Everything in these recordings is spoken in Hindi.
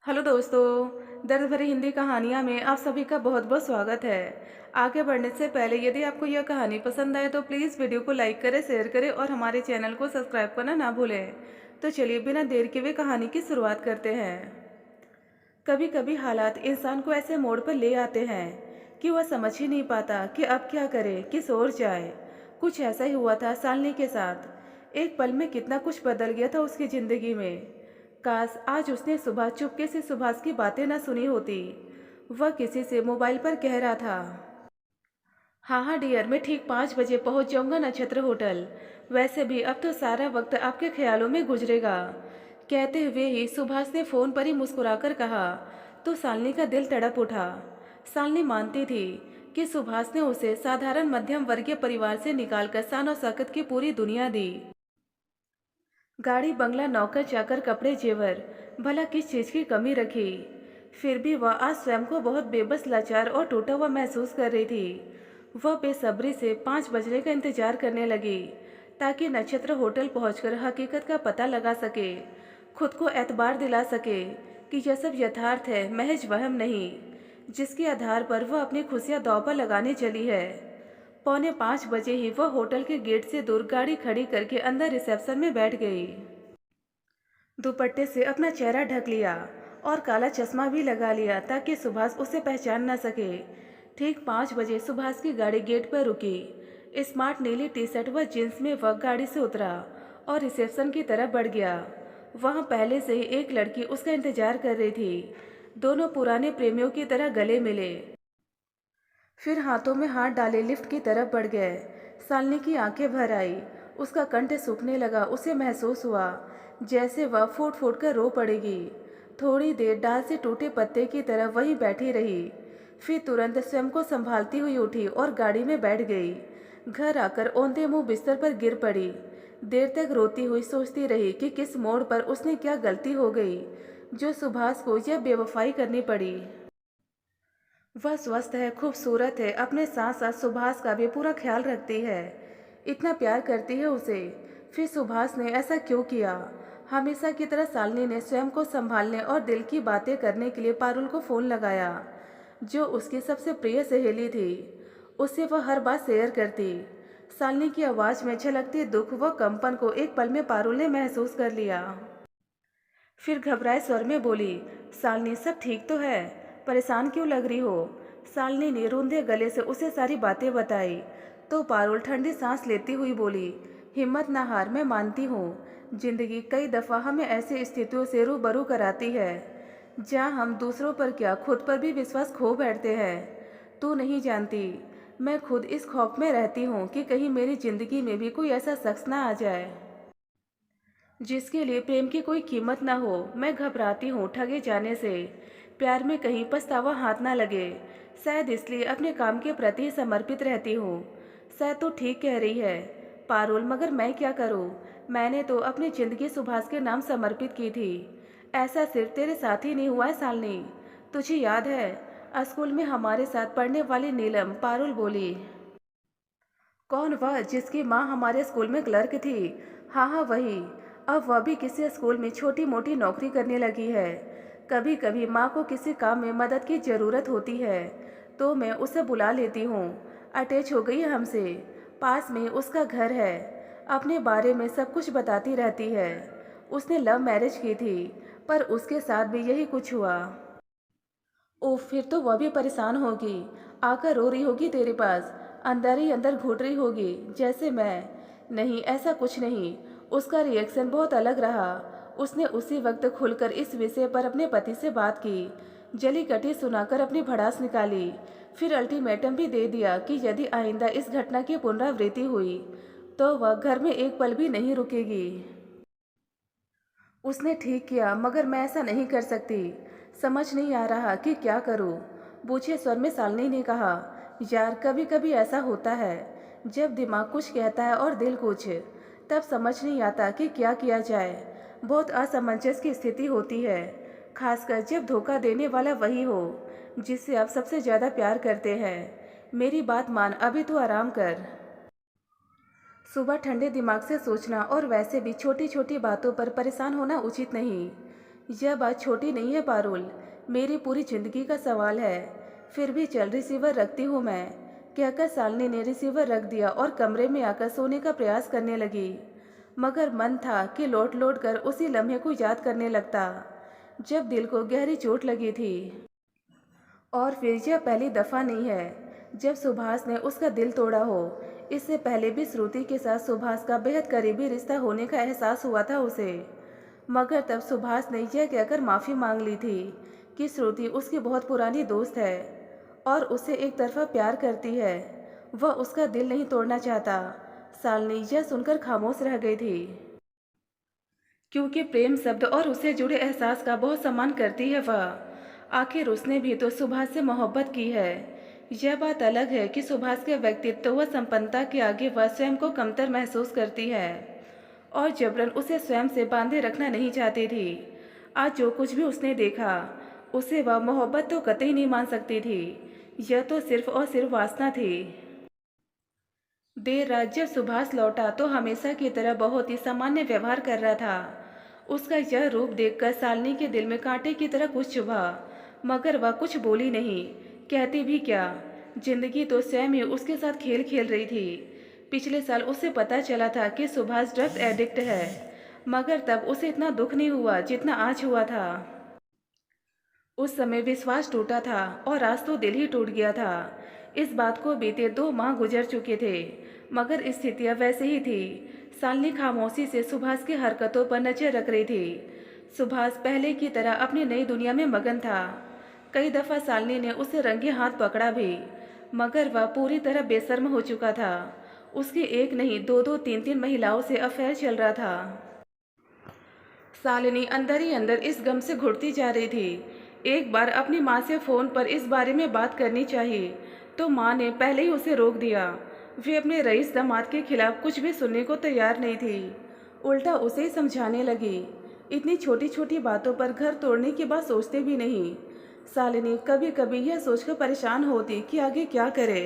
हेलो दोस्तों, दर्द भरी हिंदी कहानियाँ में आप सभी का बहुत बहुत स्वागत है। आगे बढ़ने से पहले यदि आपको यह कहानी पसंद आए तो प्लीज़ वीडियो को लाइक करें, शेयर करें और हमारे चैनल को सब्सक्राइब करना ना भूलें। तो चलिए बिना देर किए कहानी की शुरुआत करते हैं। कभी कभी हालात इंसान को ऐसे मोड़ पर ले आते हैं कि वह समझ ही नहीं पाता कि अब क्या करे, किस ओर जाए। कुछ ऐसा ही हुआ था शालिनी के साथ। एक पल में कितना कुछ बदल गया था उसकी ज़िंदगी में। काश आज उसने सुबह चुपके से सुभाष की बातें न सुनी होती। वह किसी से मोबाइल पर कह रहा था, हाँ हाँ डियर, मैं ठीक 5 बजे पहुंच जाऊंगा नक्षत्र होटल। वैसे भी अब तो सारा वक्त आपके ख्यालों में गुजरेगा। कहते हुए ही सुभाष ने फ़ोन पर ही मुस्कुराकर कहा तो शालिनी का दिल तड़प उठा। शालिनी मानती थी कि सुभाष ने उसे साधारण मध्यम वर्गीय परिवार से निकालकर शान और शौकत की पूरी दुनिया दी। गाड़ी, बंगला, नौकर चाकर, कपड़े, जेवर, भला किस चीज़ की कमी रखी। फिर भी वह आज स्वयं को बहुत बेबस, लाचार और टूटा हुआ महसूस कर रही थी। वह बेसब्री से 5 बजने का इंतजार करने लगी ताकि नक्षत्र होटल पहुंचकर हकीकत का पता लगा सके, खुद को एतबार दिला सके कि यह सब यथार्थ है, महज वहम नहीं, जिसके आधार पर वह अपनी खुशियां दांव पर लगाने चली है। 4:45 बजे ही वह होटल के गेट से दूर गाड़ी खड़ी करके अंदर रिसेप्शन में बैठ गई। दुपट्टे से अपना चेहरा ढक लिया और काला चश्मा भी लगा लिया ताकि सुभाष उसे पहचान न सके। ठीक 5 बजे सुभाष की गाड़ी गेट पर रुकी। स्मार्ट नीली टी शर्ट व जींस में वह गाड़ी से उतरा और रिसेप्शन की तरफ बढ़ गया। वहां पहले से ही एक लड़की उसका इंतजार कर रही थी। दोनों पुराने प्रेमियों की तरह गले मिले, फिर हाथों में हाथ डाले लिफ्ट की तरफ बढ़ गए। शालिनी की आंखें भर आई, उसका कंठ सूखने लगा। उसे महसूस हुआ जैसे वह फूट फूट कर रो पड़ेगी। थोड़ी देर डाल से टूटे पत्ते की तरह वहीं बैठी रही, फिर तुरंत स्वयं को संभालती हुई उठी और गाड़ी में बैठ गई। घर आकर औंधे मुंह बिस्तर पर गिर पड़ी। देर तक रोती हुई सोचती रही कि किस मोड़ पर उसने क्या गलती हो गई जो सुभाष को यह बेवफाई करनी पड़ी। वह स्वस्थ है, खूबसूरत है, अपने साथ साथ सुभाष का भी पूरा ख्याल रखती है, इतना प्यार करती है उसे। फिर सुभाष ने ऐसा क्यों किया? हमेशा की तरह शालिनी ने स्वयं को संभालने और दिल की बातें करने के लिए पारुल को फ़ोन लगाया, जो उसकी सबसे प्रिय सहेली थी। उससे वह हर बात शेयर करती। शालिनी की आवाज़ में झलकती दुख व कंपन को एक पल में पारुल ने महसूस कर लिया। फिर घबराए स्वर में बोली, शालिनी सब ठीक तो है? परेशान क्यों लग रही हो? शालिनी ने रूंधे गले से उसे सारी बातें बताई तो पारुल ठंडी सांस लेती हुई बोली, हिम्मत ना हार, मैं मानती हूँ जिंदगी कई दफ़ा हमें ऐसी स्थितियों से रूबरू कराती है जहाँ हम दूसरों पर क्या खुद पर भी विश्वास खो बैठते हैं। तू नहीं जानती, मैं खुद इस खौफ में रहती हूँ कि कहीं मेरी जिंदगी में भी कोई ऐसा शख्स ना आ जाए जिसके लिए प्रेम की कोई कीमत ना हो। मैं घबराती हूँ ठगे जाने से, प्यार में कहीं पछतावा हाथ ना लगे। शायद इसलिए अपने काम के प्रति ही समर्पित रहती हूँ। शायद तो ठीक कह रही है पारुल, मगर मैं क्या करूँ? मैंने तो अपनी जिंदगी सुभाष के नाम समर्पित की थी। ऐसा सिर्फ तेरे साथ ही नहीं हुआ है शालिनी, तुझे याद है स्कूल में हमारे साथ पढ़ने वाली नीलम? पारुल बोली, कौन वह जिसकी माँ हमारे स्कूल में क्लर्क थी? हाँ हाँ वही। अब वह भी किसी स्कूल में छोटी मोटी नौकरी करने लगी है। कभी कभी माँ को किसी काम में मदद की ज़रूरत होती है तो मैं उसे बुला लेती हूँ। अटैच हो गई है हमसे, पास में उसका घर है, अपने बारे में सब कुछ बताती रहती है। उसने लव मैरिज की थी पर उसके साथ भी यही कुछ हुआ। ओह, फिर तो वह भी परेशान होगी, आकर रो रही होगी तेरे पास, अंदर ही अंदर घुट रही होगी जैसे मैं। नहीं, ऐसा कुछ नहीं। उसका रिएक्शन बहुत अलग रहा। उसने उसी वक्त खुलकर इस विषय पर अपने पति से बात की, जली कटी सुनाकर अपनी भड़ास निकाली, फिर अल्टीमेटम भी दे दिया कि यदि आइंदा इस घटना की पुनरावृत्ति हुई तो वह घर में एक पल भी नहीं रुकेगी। उसने ठीक किया, मगर मैं ऐसा नहीं कर सकती। समझ नहीं आ रहा कि क्या करूं। बूझे स्वर में शालिनी ने कहा, यार कभी कभी ऐसा होता है, जब दिमाग कुछ कहता है और दिल कुछ, तब समझ नहीं आता कि क्या किया जाए। बहुत असमंजस की स्थिति होती है, खासकर जब धोखा देने वाला वही हो जिससे आप सबसे ज़्यादा प्यार करते हैं। मेरी बात मान, अभी तो आराम कर। सुबह ठंडे दिमाग से सोचना और वैसे भी छोटी छोटी बातों पर परेशान होना उचित नहीं। यह बात छोटी नहीं है पारुल, मेरी पूरी जिंदगी का सवाल है। फिर भी चल, रिसीवर रखती हूँ मैं, कहकर शालिनी ने रिसीवर रख दिया और कमरे में आकर सोने का प्रयास करने लगी। मगर मन था कि लौट लौट कर उसी लम्हे को याद करने लगता जब दिल को गहरी चोट लगी थी। और फिर यह पहली दफ़ा नहीं है जब सुभाष ने उसका दिल तोड़ा हो। इससे पहले भी श्रुति के साथ सुभाष का बेहद करीबी रिश्ता होने का एहसास हुआ था उसे। मगर तब सुभाष ने यह कहकर माफ़ी मांग ली थी कि श्रुति उसकी बहुत पुरानी दोस्त है और उसे एक तरफा प्यार करती है, वह उसका दिल नहीं तोड़ना चाहता। शालिनी यह सुनकर खामोश रह गई थी, क्योंकि प्रेम शब्द और उससे जुड़े एहसास का बहुत सम्मान करती है वह। आखिर उसने भी तो सुभाष से मोहब्बत की है। यह बात अलग है कि सुभाष के व्यक्तित्व व संपन्नता के आगे वह स्वयं को कमतर महसूस करती है और जबरन उसे स्वयं से बांधे रखना नहीं चाहती थी। आज जो कुछ भी उसने देखा उसे वह मोहब्बत तो कतई नहीं मान सकती थी। यह तो सिर्फ और सिर्फ वासना थी। देर रात जब सुभाष लौटा तो हमेशा की तरह बहुत ही सामान्य व्यवहार कर रहा था। उसका यह रूप देखकर शालिनी के दिल में कांटे की तरह कुछ चुभा, मगर वह कुछ बोली नहीं। कहती भी क्या, जिंदगी तो स्वयं ही उसके साथ खेल खेल रही थी। पिछले साल उसे पता चला था कि सुभाष ड्रग्स एडिक्ट है, मगर तब उसे इतना दुख नहीं हुआ जितना आज हुआ था। उस समय विश्वास टूटा था और आज तो दिल ही टूट गया था। इस बात को बीते 2 माह गुजर चुके थे, मगर स्थितियां वैसे ही थी। शालिनी खामोशी से सुभाष की हरकतों पर नजर रख रही थी। सुभाष पहले की तरह अपनी नई दुनिया में मगन था। कई दफ़ा शालिनी ने उसे रंगे हाथ पकड़ा भी, मगर वह पूरी तरह बेशर्म हो चुका था। उसकी एक नहीं 2-2, 3-3 महिलाओं से अफेयर चल रहा था। शालिनी अंदर ही अंदर इस गम से घुटती जा रही थी। एक बार अपनी माँ से फ़ोन पर इस बारे में बात करनी चाहिए तो माँ ने पहले ही उसे रोक दिया। वे अपने रईस दामाद के खिलाफ कुछ भी सुनने को तैयार नहीं थी, उल्टा उसे ही समझाने लगी। इतनी छोटी छोटी बातों पर घर तोड़ने की बात सोचते भी नहीं। शालिनी कभी कभी यह सोचकर परेशान होती कि आगे क्या करे।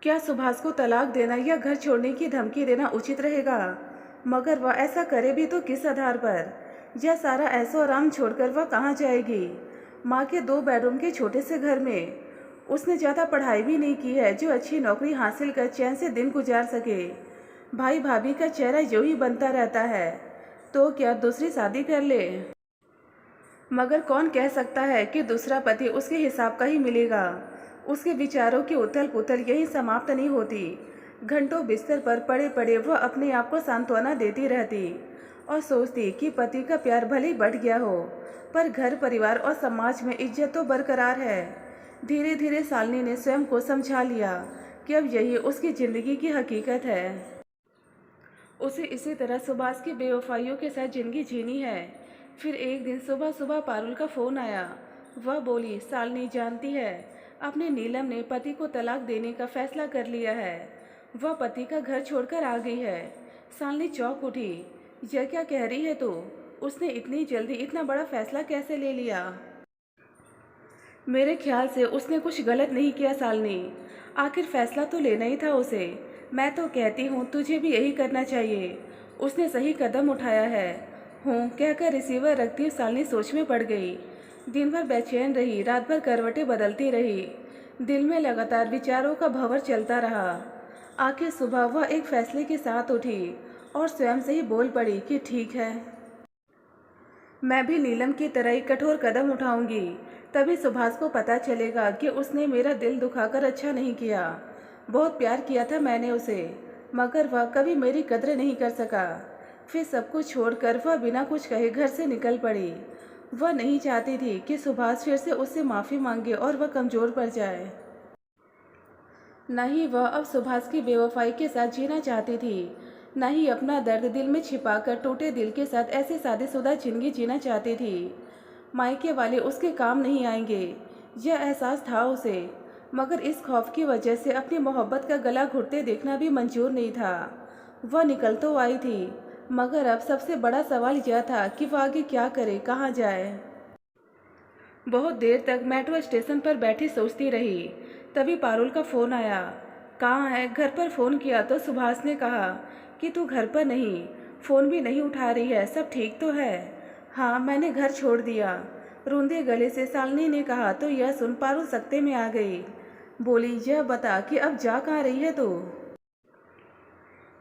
क्या सुभाष को तलाक देना या घर छोड़ने की धमकी देना उचित रहेगा? मगर वह ऐसा करे भी तो किस आधार पर? यह सारा ऐशो आराम छोड़कर वह कहाँ जाएगी? माँ के 2 बेडरूम के छोटे से घर में। उसने ज़्यादा पढ़ाई भी नहीं की है जो अच्छी नौकरी हासिल कर चैन से दिन गुजार सके। भाई भाभी का चेहरा यूं ही बनता रहता है, तो क्या दूसरी शादी कर ले? मगर कौन कह सकता है कि दूसरा पति उसके हिसाब का ही मिलेगा। उसके विचारों की उथल पुथल यही समाप्त नहीं होती। घंटों बिस्तर पर पड़े पड़े वह अपने आप को सांत्वना देती रहती और सोचती कि पति का प्यार भले ही बढ़ गया हो, पर घर परिवार और समाज में इज्जत तो बरकरार है। धीरे धीरे शालिनी ने स्वयं को समझा लिया कि अब यही उसकी ज़िंदगी की हकीकत है। उसे इसी तरह सुभाष की बेवफाइयों के साथ ज़िंदगी जीनी है। फिर एक दिन सुबह सुबह पारुल का फ़ोन आया। वह बोली, शालिनी जानती है, अपने नीलम ने पति को तलाक देने का फैसला कर लिया है। वह पति का घर छोड़कर आ गई है। शालिनी चौंक उठी। यह क्या कह रही है तू? उसने इतनी जल्दी इतना बड़ा फैसला कैसे ले लिया? मेरे ख्याल से उसने कुछ गलत नहीं किया शालिनी। आखिर फैसला तो लेना ही था उसे। मैं तो कहती हूँ तुझे भी यही करना चाहिए। उसने सही कदम उठाया है। हूँ कहकर रिसीवर रखती शालिनी सोच में पड़ गई। दिन भर बेचैन रही, रात भर करवटें बदलती रही। दिल में लगातार विचारों का भंवर चलता रहा। आखिर सुबह वह एक फैसले के साथ उठी और स्वयं से ही बोल पड़ी कि ठीक है, मैं भी नीलम की तरह ही कठोर कदम उठाऊंगी। तभी सुभाष को पता चलेगा कि उसने मेरा दिल दुखाकर अच्छा नहीं किया। बहुत प्यार किया था मैंने उसे, मगर वह कभी मेरी कद्र नहीं कर सका। फिर सब कुछ छोड़कर वह बिना कुछ कहे घर से निकल पड़ी। वह नहीं चाहती थी कि सुभाष फिर से उससे माफ़ी मांगे और वह कमज़ोर पड़ जाए। न ही वह अब सुभाष की बेवफाई के साथ जीना चाहती थी, न ही अपना दर्द दिल में छिपाकर टूटे दिल के साथ ऐसे शादीशुदा जिंदगी जीना चाहती थी। मायके वाले उसके काम नहीं आएंगे, यह एहसास था उसे, मगर इस खौफ की वजह से अपनी मोहब्बत का गला घुटते देखना भी मंजूर नहीं था। वह निकल तो आई थी, मगर अब सबसे बड़ा सवाल यह था कि वह आगे क्या करे, कहाँ जाए। बहुत देर तक मेट्रो स्टेशन पर बैठी सोचती रही। तभी पारुल का फ़ोन आया। कहाँ है? घर पर फ़ोन किया तो सुभाष ने कहा कि तू घर पर नहीं, फ़ोन भी नहीं उठा रही है, सब ठीक तो है? हाँ, मैंने घर छोड़ दिया, रूंधे गले से शालिनी ने कहा। तो यह सुन पारुल सकते में आ गई। बोली, यह बता कि अब जा कहाँ रही है तू?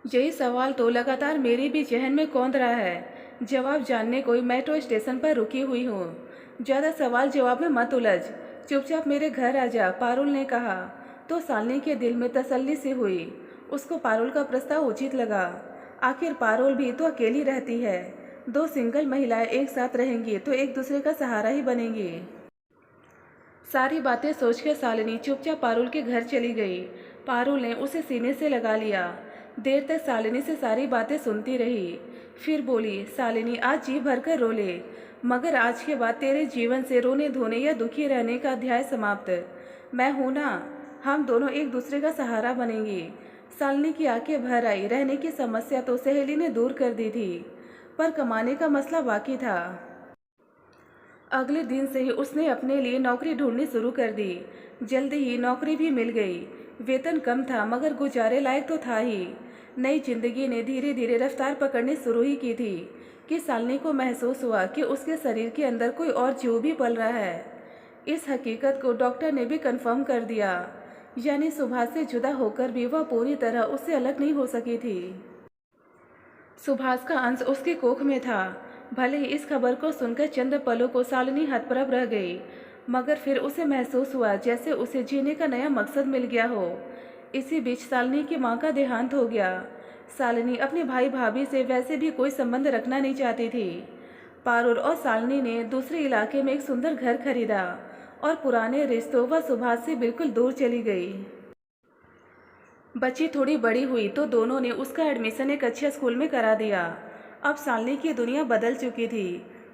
यही सवाल तो लगातार मेरे भी जहन में कौंध रहा है। जवाब जानने को ही मेट्रो स्टेशन पर रुकी हुई हूँ। ज़्यादा सवाल जवाब में मत उलझ, चुपचाप मेरे घर आ जा, पारुल ने कहा। तो शालिनी के दिल में तसल्ली सी हुई। उसको पारुल का प्रस्ताव उचित लगा। आखिर पारुल भी तो अकेली रहती है। दो सिंगल महिलाएं एक साथ रहेंगी तो एक दूसरे का सहारा ही बनेंगी। सारी बातें सोचकर शालिनी चुपचाप पारुल के घर चली गई। पारुल ने उसे सीने से लगा लिया। देर तक शालिनी से सारी बातें सुनती रही। फिर बोली, शालिनी आज जी भर कर रो ले, मगर आज के बाद तेरे जीवन से रोने धोने या दुखी रहने का अध्याय समाप्त। मैं हूं ना, हम दोनों एक दूसरे का सहारा बनेंगे। शालिनी की आंखें भर आई। रहने की समस्या तो सहेली ने दूर कर दी थी, पर कमाने का मसला बाकी था। अगले दिन से ही उसने अपने लिए नौकरी ढूंढनी शुरू कर दी। जल्दी ही नौकरी भी मिल गई। वेतन कम था मगर गुजारे लायक तो था ही। नई जिंदगी ने धीरे धीरे रफ्तार पकड़नी शुरू ही की थी कि शालिनी को महसूस हुआ कि उसके शरीर के अंदर कोई और जीव भी पल रहा है। इस हकीकत को डॉक्टर ने भी कंफर्म कर दिया, यानी सुभाष से जुदा होकर भी वह पूरी तरह उससे अलग नहीं हो सकी थी। सुभाष का अंश उसके कोख में था। भले ही इस खबर को सुनकर चंद पलों को शालिनी हतप्रभ रह गई, मगर फिर उसे महसूस हुआ जैसे उसे जीने का नया मकसद मिल गया हो। इसी बीच शालिनी की मां का देहांत हो गया। शालिनी अपने भाई भाभी से वैसे भी कोई संबंध रखना नहीं चाहती थी। पारुल और शालिनी ने दूसरे इलाके में एक सुंदर घर खरीदा और पुराने रिश्तों व सुभाष से बिल्कुल दूर चली गई। बच्ची थोड़ी बड़ी हुई तो दोनों ने उसका एडमिशन एक अच्छे स्कूल में करा दिया। अब शालिनी की दुनिया बदल चुकी थी।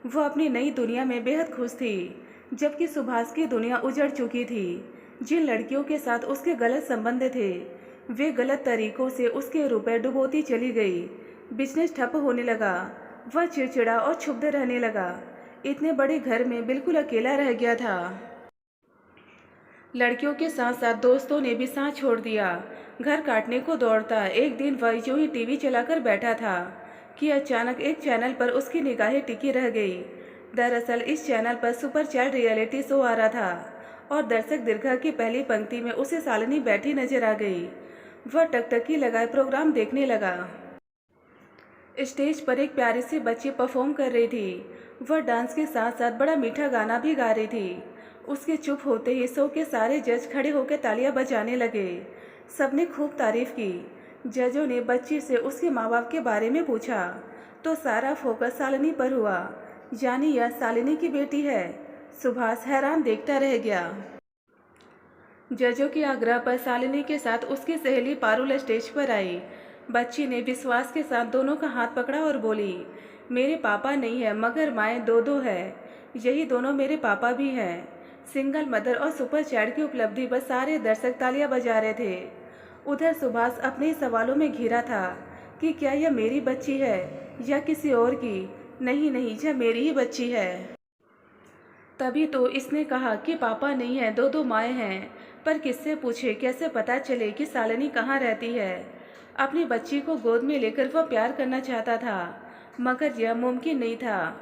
वह अपनी नई दुनिया में बेहद खुश थी, जबकि सुभाष की दुनिया उजड़ चुकी थी। जिन लड़कियों के साथ उसके गलत संबंध थे, वे गलत तरीकों से उसके रुपए डुबोती चली गई। बिजनेस ठप होने लगा। वह चिड़चिड़ा और क्षुब्ध रहने लगा। इतने बड़े घर में बिल्कुल अकेला रह गया था। लड़कियों के साथ साथ दोस्तों ने भी साथ छोड़ दिया। घर काटने को दौड़ता। एक दिन वह यूं ही टीवी चलाकर बैठा था कि अचानक एक चैनल पर उसकी निगाहें टिकी रह गई। दरअसल इस चैनल पर सुपर चाइल्ड रियलिटी शो आ रहा था और दर्शक दीर्घा की पहली पंक्ति में उसे शालिनी बैठी नजर आ गई। वह टकटकी लगाए प्रोग्राम देखने लगा। स्टेज पर एक प्यारी सी बच्ची परफॉर्म कर रही थी। वह डांस के साथ साथ बड़ा मीठा गाना भी गा रही थी। उसके चुप होते ही शो के सारे जज खड़े होकर तालियां बजाने लगे। सबने खूब तारीफ की। जजों ने बच्ची से उसके माँ बाप के बारे में पूछा तो सारा फोकस शालिनी पर हुआ, यानी यह शालिनी की बेटी है। सुभाष हैरान देखता रह गया। जजों के आग्रह पर शालिनी के साथ उसकी सहेली पारुल स्टेज पर आई। बच्ची ने विश्वास के साथ दोनों का हाथ पकड़ा और बोली, मेरे पापा नहीं है मगर माएँ दो दो है। यही दोनों मेरे पापा भी हैं। सिंगल मदर और सुपर चाइल्ड की उपलब्धि पर सारे दर्शक तालियां बजा रहे थे। उधर सुभाष अपने ही सवालों में घिरा था कि क्या यह मेरी बच्ची है या किसी और की। नहीं नहीं, यह मेरी ही बच्ची है। तभी तो इसने कहा कि पापा नहीं है, दो दो माएँ हैं। पर किससे पूछे, कैसे पता चले कि शालिनी कहाँ रहती है। अपनी बच्ची को गोद में लेकर वह प्यार करना चाहता था, मगर यह मुमकिन नहीं था।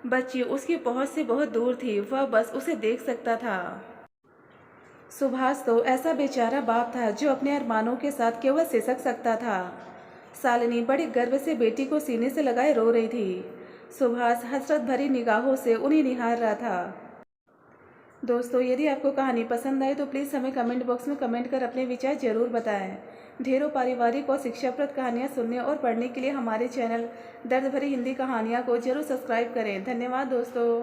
बच्ची उसकी पहुंच से बहुत दूर थी। वह बस उसे देख सकता था। सुभाष तो ऐसा बेचारा बाप था जो अपने अरमानों के साथ केवल सिसक सकता था। शालिनी बड़ी गर्व से बेटी को सीने से लगाए रो रही थी। सुभाष हसरत भरी निगाहों से उन्हें निहार रहा था। दोस्तों, यदि आपको कहानी पसंद आए तो प्लीज़ हमें कमेंट बॉक्स में कमेंट कर अपने विचार जरूर बताएं। ढेरों पारिवारिक और शिक्षाप्रद कहानियाँ सुनने और पढ़ने के लिए हमारे चैनल दर्द भरी हिंदी कहानियाँ को जरूर सब्सक्राइब करें। धन्यवाद दोस्तों।